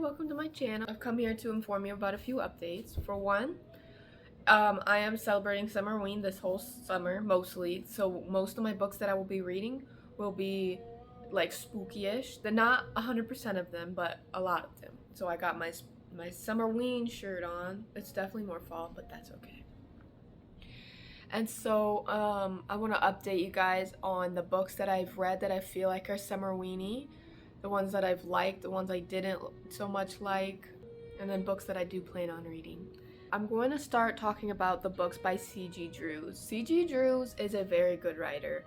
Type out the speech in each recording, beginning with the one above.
welcome to my channel. I've come here to inform you about a few updates. For one, I am celebrating summerween this whole summer, mostly. So most of my books that I will be reading will be like spooky-ish. They're not 100% of them, but a lot of them. So I got my summerween shirt on. It's definitely more fall, but that's okay. And so I want to update you guys on the books that I've read that I feel like are summerweeny, the ones that I've liked, the ones I didn't so much like, and then books that I do plan on reading. I'm going to start talking about the books by C.G. Drews. C.G. Drews is a very good writer.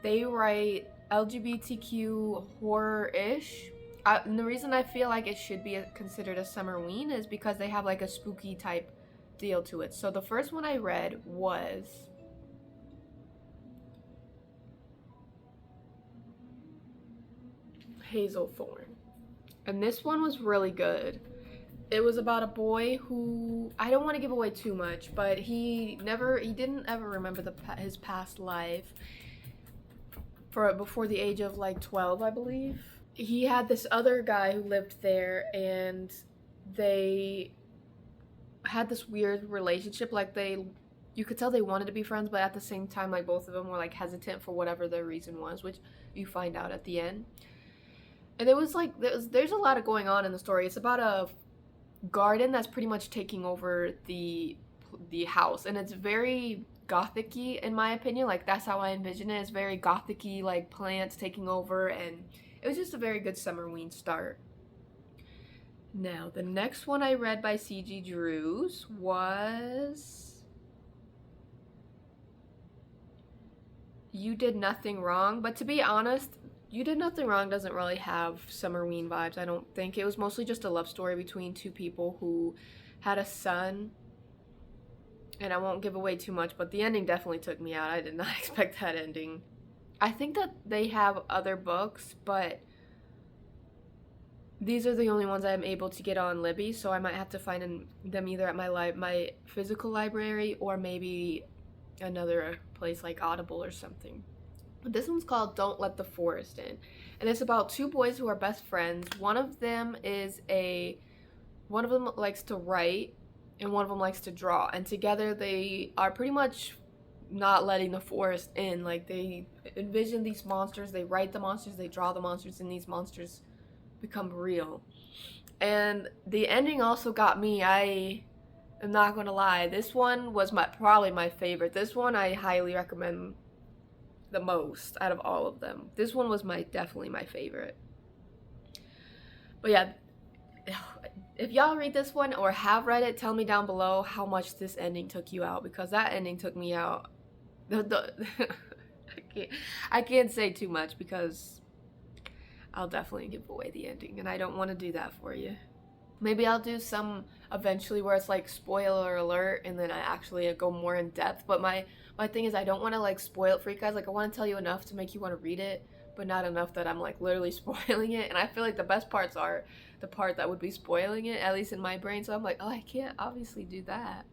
They write LGBTQ horror-ish. And the reason I feel like it should be considered a summerween is because they have like a spooky type deal to it. So the first one I read was Hazelthorn, and this one was really good. It was about a boy who, I don't want to give away too much, but he didn't ever remember his past life before the age of like 12, I believe. He had this other guy who lived there, and they had this weird relationship. Like you could tell they wanted to be friends, but at the same time, like both of them were like hesitant for whatever their reason was, which you find out at the end. And it was like there's a lot of going on in the story. It's about a garden that's pretty much taking over the house, and it's very gothic-y in my opinion. Like that's how I envision it. It's very gothic-y, like plants taking over, and it was just a very good summerween start. Now, the next one I read by C.G. Drews was You Did Nothing Wrong, but to be honest, You Did Nothing Wrong doesn't really have summerween vibes, I don't think. It was mostly just a love story between two people who had a son, and I won't give away too much, but the ending definitely took me out. I did not expect that ending. I think that they have other books, but these are the only ones I'm able to get on Libby, so I might have to find them either at my physical library or maybe another place like Audible or something. But this one's called Don't Let the Forest In, and it's about two boys who are best friends. One of them likes to write, and one of them likes to draw, and together they are pretty much not letting the forest in. Like they envision these monsters, they write the monsters, they draw the monsters, and these monsters become real. And the ending also got me. I am not gonna lie, this one was probably my favorite. This one I highly recommend the most out of all of them. This one was definitely my favorite. But yeah, if y'all read this one or have read it, tell me down below how much this ending took you out, because that ending took me out. I can't say too much because I'll definitely give away the ending, and I don't want to do that for you. Maybe I'll do some eventually where it's like spoiler alert, and then I actually go more in depth. But my thing is, I don't want to like spoil it for you guys. Like I want to tell you enough to make you want to read it, but not enough that I'm like literally spoiling it. And I feel like the best parts are the part that would be spoiling it, at least in my brain. So I'm like, oh, I can't obviously do that.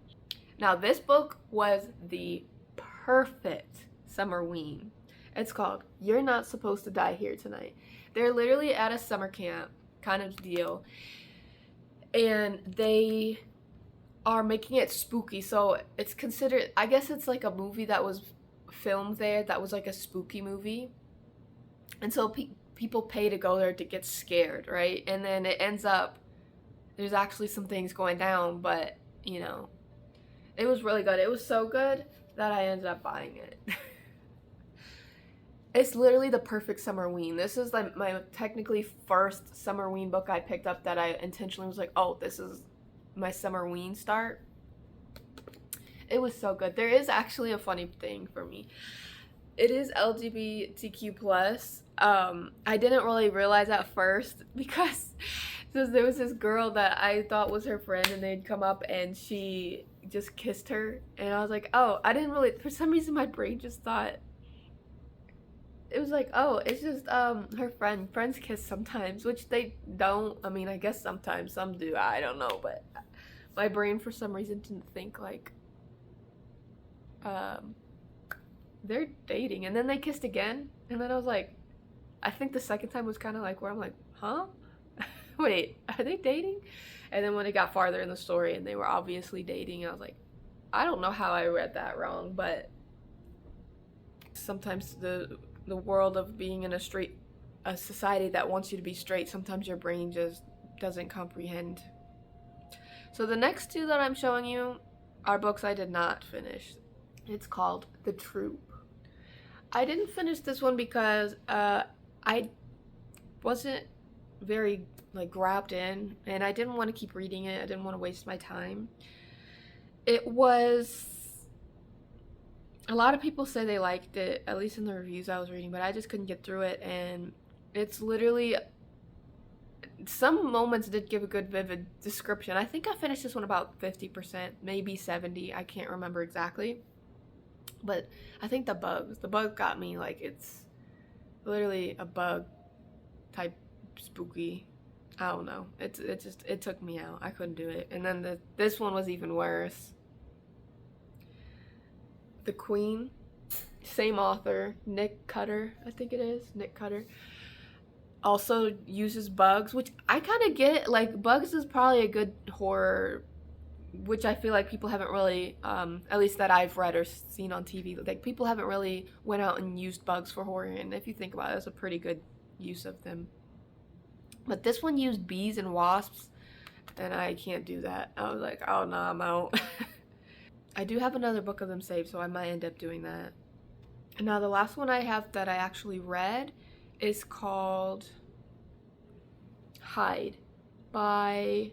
Now this book was the perfect summerween. It's called You're Not Supposed to Die Here Tonight. They're literally at a summer camp kind of deal, and they are making it spooky. So it's considered, I guess it's like a movie that was filmed there that was like a spooky movie. And so people pay to go there to get scared, right? And then it ends up, there's actually some things going down, but you know, it was really good. It was so good that I ended up buying it. It's literally the perfect summerween. This is like my technically first summerween book I picked up that I intentionally was like, oh, this is my summerween start. It was so good. There is actually a funny thing for me. It is LGBTQ+. I didn't really realize at first because there was this girl that I thought was her friend, and they'd come up and she just kissed her, and I was like, oh, I didn't really, for some reason my brain just thought, it was like, oh, it's just her friend. Friends kiss sometimes, which they don't. I mean, I guess sometimes some do. I don't know, but my brain for some reason didn't think like they're dating. And then they kissed again, and then I was like, I think the second time was kind of like where I'm like, huh? Wait, are they dating? And then when it got farther in the story and they were obviously dating, I was like, I don't know how I read that wrong, but sometimes the world of being in a society that wants you to be straight, sometimes your brain just doesn't comprehend. So the next two that I'm showing you are books I did not finish. It's called The Troop. I didn't finish this one because I wasn't very like grabbed in, and I didn't want to keep reading it. I didn't want to waste my time. It was, a lot of people say they liked it, at least in the reviews I was reading, but I just couldn't get through it. And it's literally, some moments did give a good vivid description. I think I finished this one about 50%, maybe 70, I can't remember exactly. But I think the bug got me. Like, it's literally a bug type spooky. I don't know. It took me out. I couldn't do it. And then this one was even worse. The Queen, same author, Nick Cutter, I think it is, Nick Cutter. Also uses bugs, which I kind of get. Like, bugs is probably a good horror, which I feel like people haven't really, at least that I've read or seen on TV, like people haven't really went out and used bugs for horror, and if you think about it, it's a pretty good use of them. But this one used bees and wasps, and I can't do that. I was like, oh no, I'm out. I do have another book of them saved, so I might end up doing that. And now the last one I have that I actually read is called Hide by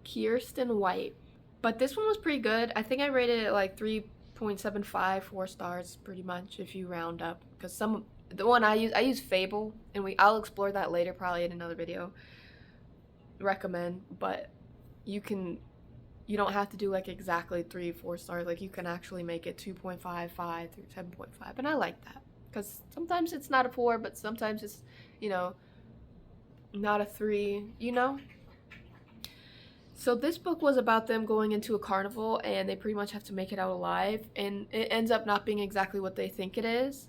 Kirsten White. But this one was pretty good. I think I rated it like 3.75, 4 stars pretty much if you round up. Because the one I use Fable, and I'll explore that later probably in another video. Recommend, but you don't have to do like exactly 3, 4 stars. Like, you can actually make it 2.5, 5 through 7.5, and I like that because sometimes it's not a 4, but sometimes it's, you know, not a 3, you know. So this book was about them going into a carnival, and they pretty much have to make it out alive, and it ends up not being exactly what they think it is.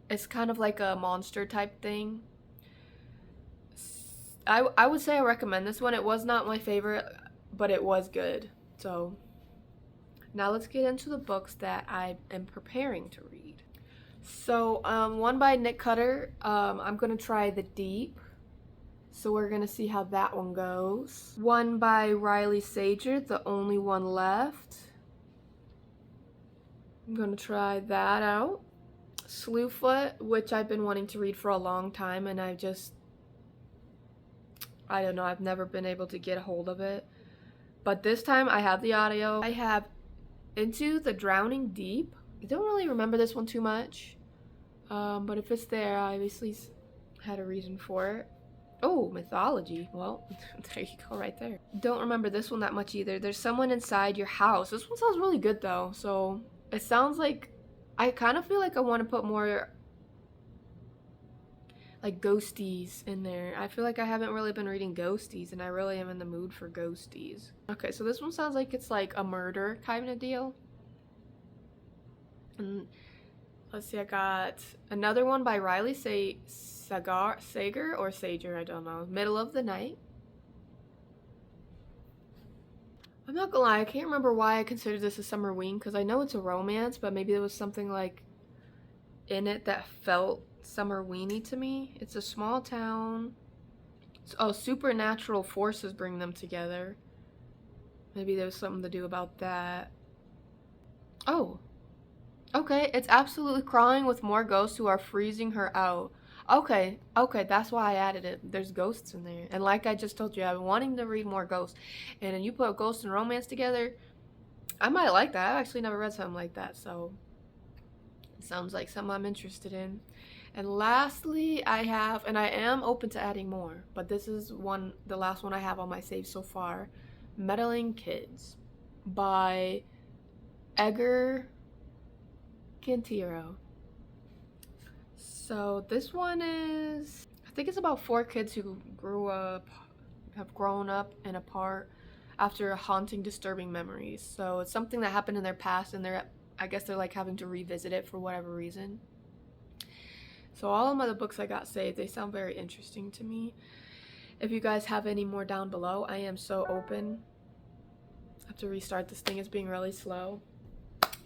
It's kind of like a monster type thing. I would say I recommend this one. It was not my favorite, but it was good. So now let's get into the books that I am preparing to read. So one by Nick Cutter, I'm gonna try The Deep. So we're gonna see how that one goes. One by Riley Sager, The Only One Left. I'm gonna try that out. Slewfoot, which I've been wanting to read for a long time, and I don't know, I've never been able to get a hold of it. But this time I have the audio. I have Into the Drowning Deep. I don't really remember this one too much. But if it's there, I obviously had a reason for it. Oh, mythology. Well, there you go right there. Don't remember this one that much either. There's Someone Inside Your House. This one sounds really good though. So it sounds like, I kind of feel like I want to put more like ghosties in there. I feel like I haven't really been reading ghosties, and I really am in the mood for ghosties. Okay, so this one sounds like it's like a murder kind of deal. And let's see, I got another one by Riley Sager, I don't know. Middle of the Night. I'm not gonna lie, I can't remember why I considered this a summerween, because I know it's a romance, but maybe there was something like in it that felt summerweeny to me. It's a small town. Oh, supernatural forces bring them together. Maybe there was something to do about that. Oh. Okay, it's absolutely crawling with more ghosts who are freezing her out. Okay, that's why I added it. There's ghosts in there. And like I just told you, I've been wanting to read more ghosts. And then you put ghost and romance together, I might like that. I've actually never read something like that, so it sounds like something I'm interested in. And lastly, I have, and I am open to adding more, but this is the last one I have on my save so far, Meddling Kids by Edgar Cantero. So this one is, I think it's about 4 kids who have grown up and apart after haunting, disturbing memories. So it's something that happened in their past, and I guess they're like having to revisit it for whatever reason. So all of the books I got saved, they sound very interesting to me. If you guys have any more down below, I am so open. I have to restart this thing, it's being really slow.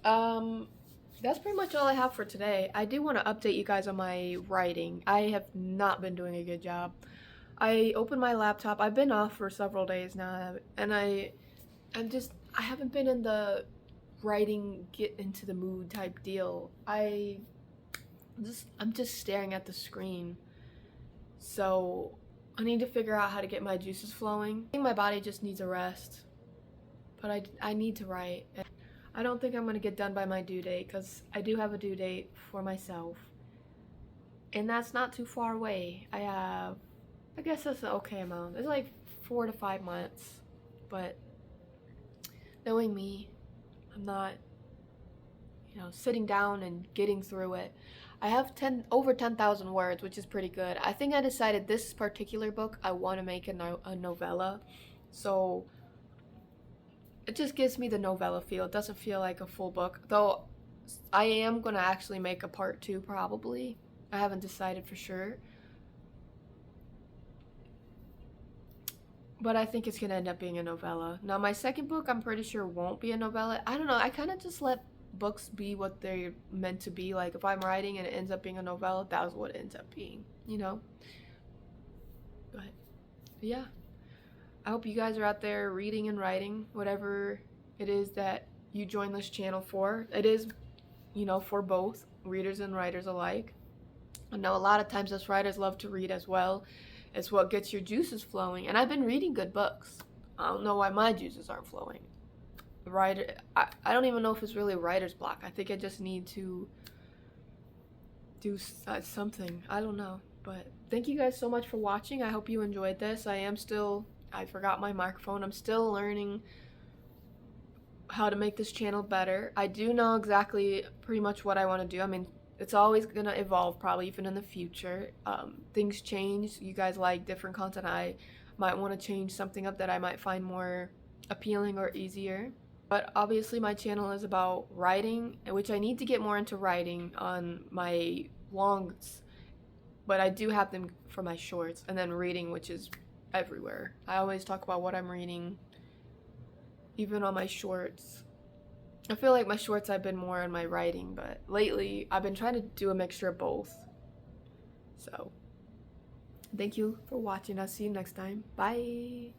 That's pretty much all I have for today. I do want to update you guys on my writing. I have not been doing a good job. I opened my laptop. I've been off for several days now, and I haven't been in the writing, get into the mood type deal. I'm just staring at the screen. So I need to figure out how to get my juices flowing. I think my body just needs a rest, but I need to write. I don't think I'm gonna get done by my due date because I do have a due date for myself, and that's not too far away. I guess that's an okay amount. It's like 4 to 5 months, but knowing me, I'm not, sitting down and getting through it. I have over 10,000 words, which is pretty good. I think I decided this particular book I want to make a novella, so it just gives me the novella feel. It doesn't feel like a full book, though I am gonna actually make a part 2 probably. I haven't decided for sure, but I think it's gonna end up being a novella. Now my second book I'm pretty sure won't be a novella. I don't know, I kind of just let books be what they're meant to be. Like if I'm writing and it ends up being a novella, that's what it ends up being, But yeah, I hope you guys are out there reading and writing, whatever it is that you join this channel for. It is, for both readers and writers alike. I know a lot of times us writers love to read as well. It's what gets your juices flowing. And I've been reading good books. I don't know why my juices aren't flowing. I don't even know if it's really writer's block. I think I just need to do something. I don't know. But thank you guys so much for watching. I hope you enjoyed this. I forgot my microphone. I'm still learning how to make this channel better. I do know exactly pretty much what I want to do. I mean, it's always gonna evolve probably even in the future. Things change. You guys like different content. I might want to change something up that I might find more appealing or easier. But obviously my channel is about writing, which I need to get more into writing on my longs, but I do have them for my shorts, and then reading, which is everywhere. I always talk about what I'm reading, even on my shorts. I feel like my shorts I've been more on my writing, but lately I've been trying to do a mixture of both. So thank you for watching. I'll see you next time. Bye.